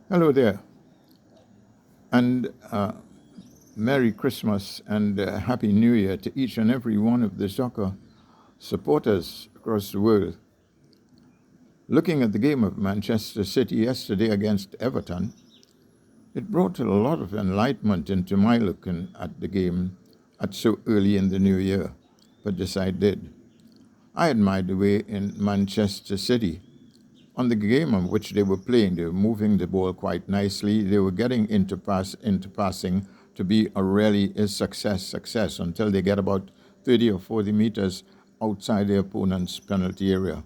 Hello there, and Merry Christmas and Happy New Year to each and every one of the soccer supporters across the world. Looking at the game of Manchester City yesterday against Everton, it brought a lot of enlightenment into my looking at the game at so early in the new year, but this I did. I admired the way in Manchester City on the game on which they were playing. They were moving the ball quite nicely. They were getting into passing to be a really a success until they get about 30 or 40 meters outside their opponent's penalty area.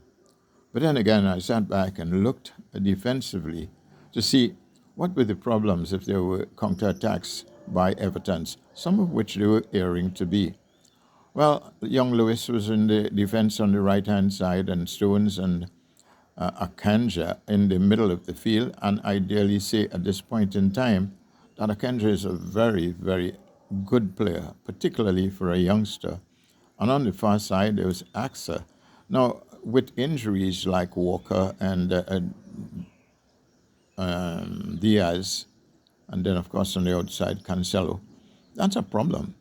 But then again, I sat back and looked defensively to see what were the problems if there were counterattacks by Everton's, some of which they were airing to be. Well, young Lewis was in the defense on the right-hand side, and Stones and Akanja in the middle of the field, and I dare say at this point in time that Akanja is a very, very good player, particularly for a youngster. And on the far side, there was Axa. Now, with injuries like Walker and Diaz, and then, of course, on the outside, Cancelo, that's a problem.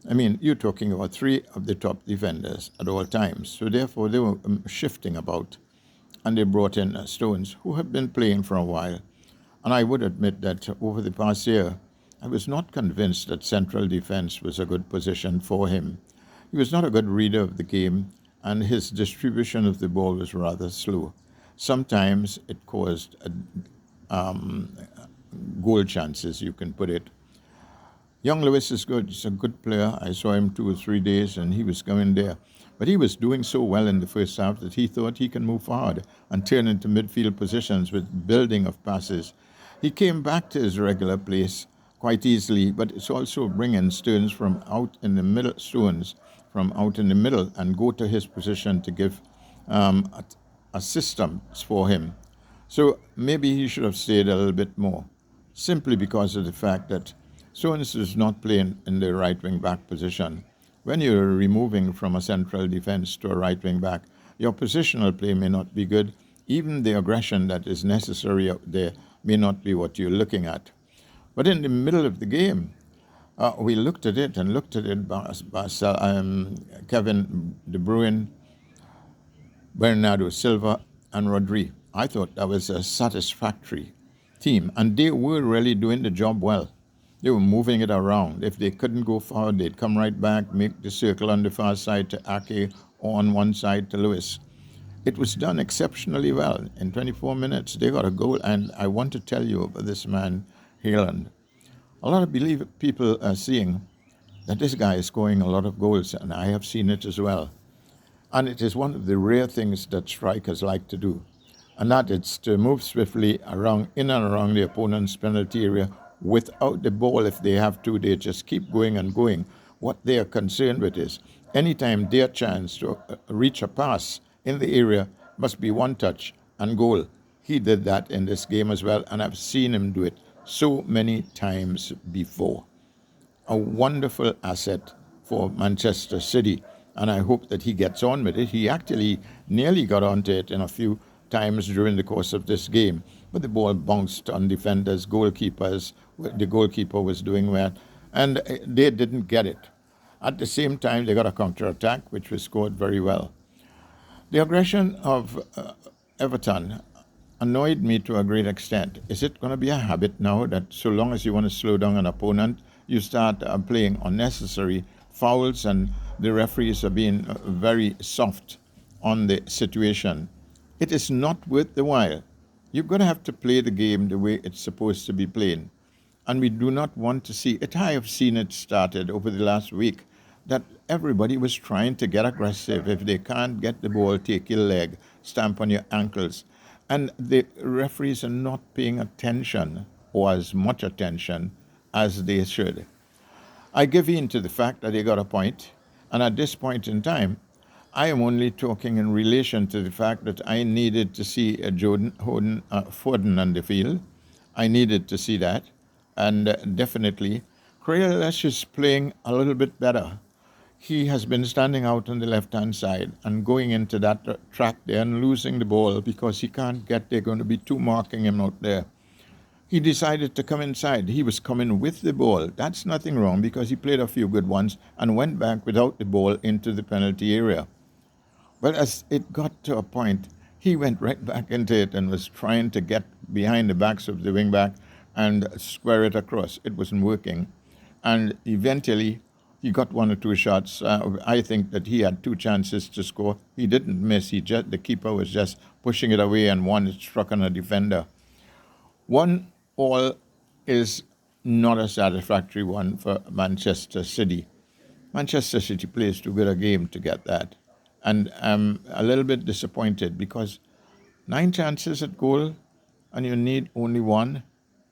I mean, you're talking about three of the top defenders at all times. So therefore, they were shifting about, and they brought in Stones, who have been playing for a while. And I would admit that over the past year, I was not convinced that central defense was a good position for him. He was not a good reader of the game, and his distribution of the ball was rather slow. Sometimes it caused goal chances, you can put it. Young Lewis is good. He's a good player. I saw him 2 or 3 days, and he was going there. But he was doing so well in the first half that he thought he can move forward and turn into midfield positions with building of passes. He came back to his regular place quite easily, but it's also bringing Stones from out in the middle and go to his position to give assistance for him. So maybe he should have stayed a little bit more, simply because of the fact that Stones is not playing in the right wing back position. When you're removing from a central defense to a right wing back, your positional play may not be good. Even the aggression that is necessary out there may not be what you're looking at. But in the middle of the game, we looked at it. Kevin De Bruyne, Bernardo Silva, and Rodri. I thought that was a satisfactory team, and they were really doing the job well. They were moving it around. If they couldn't go forward, they'd come right back, make the circle on the far side to Ake or on one side to Lewis. It was done exceptionally well. In 24 minutes, they got a goal, and I want to tell you about this man, Haaland. A lot of people are seeing that this guy is scoring a lot of goals, and I have seen it as well. And it is one of the rare things that strikers like to do, and that is to move swiftly in and around the opponent's penalty area without the ball. If they have to, they just keep going and going. What they are concerned with is anytime their chance to reach a pass in the area must be one touch and goal. He did that in this game as well, and I've seen him do it so many times before. A wonderful asset for Manchester City, and I hope that he gets on with it. He actually nearly got onto it in a few times during the course of this game, but the ball bounced on defenders, goalkeepers. The goalkeeper was doing well, and they didn't get it. At the same time, they got a counter-attack, which was scored very well. The aggression of Everton annoyed me to a great extent. Is it going to be a habit now that so long as you want to slow down an opponent, you start playing unnecessary fouls, and the referees are being very soft on the situation? It is not worth the while. You're going to have to play the game the way it's supposed to be played. And we do not want to see it. I have seen it started over the last week that everybody was trying to get aggressive. If they can't get the ball, take your leg, stamp on your ankles. And the referees are not paying attention, or as much attention as they should. I give in to the fact that they got a point, and at this point in time, I am only talking in relation to the fact that I needed to see Foden on the field. I needed to see that, and definitely, Corneal is playing a little bit better. He has been standing out on the left-hand side and going into that track there and losing the ball because he can't get. They're going to be two marking him out there. he decided to come inside. He was coming with the ball. That's nothing wrong because he played a few good ones and went back without the ball into the penalty area. But as it got to a point, he went right back into it and was trying to get behind the backs of the wing back and square it across. It wasn't working. And eventually, he got one or two shots. I think that he had two chances to score. He didn't miss. The keeper was just pushing it away, and one struck on a defender. 1-1 is not a satisfactory one for Manchester City. Manchester City plays too good a game to get that. And I'm a little bit disappointed because 9 chances at goal and you need only one.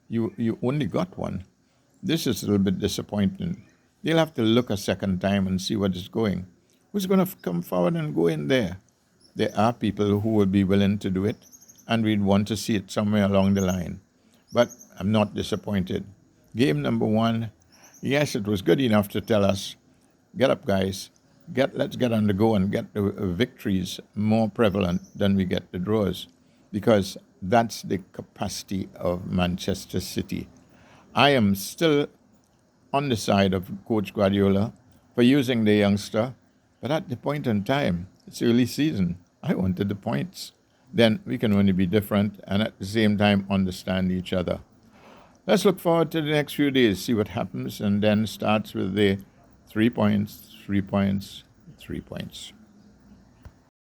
You only got one. This is a little bit disappointing. They'll have to look a second time and see what is going. Who's going to come forward and go in there? There are people who will be willing to do it, and we'd want to see it somewhere along the line. But I'm not disappointed. Game number 1, yes, it was good enough to tell us, get up, guys. Let's get on the go and get the victories more prevalent than we get the draws, because that's the capacity of Manchester City. I am still on the side of Coach Guardiola for using the youngster, but at the point in time, it's early season. I wanted the points. Then we can only be different and at the same time understand each other. Let's look forward to the next few days, see what happens, and then starts with the 3 points, 3 points, 3 points.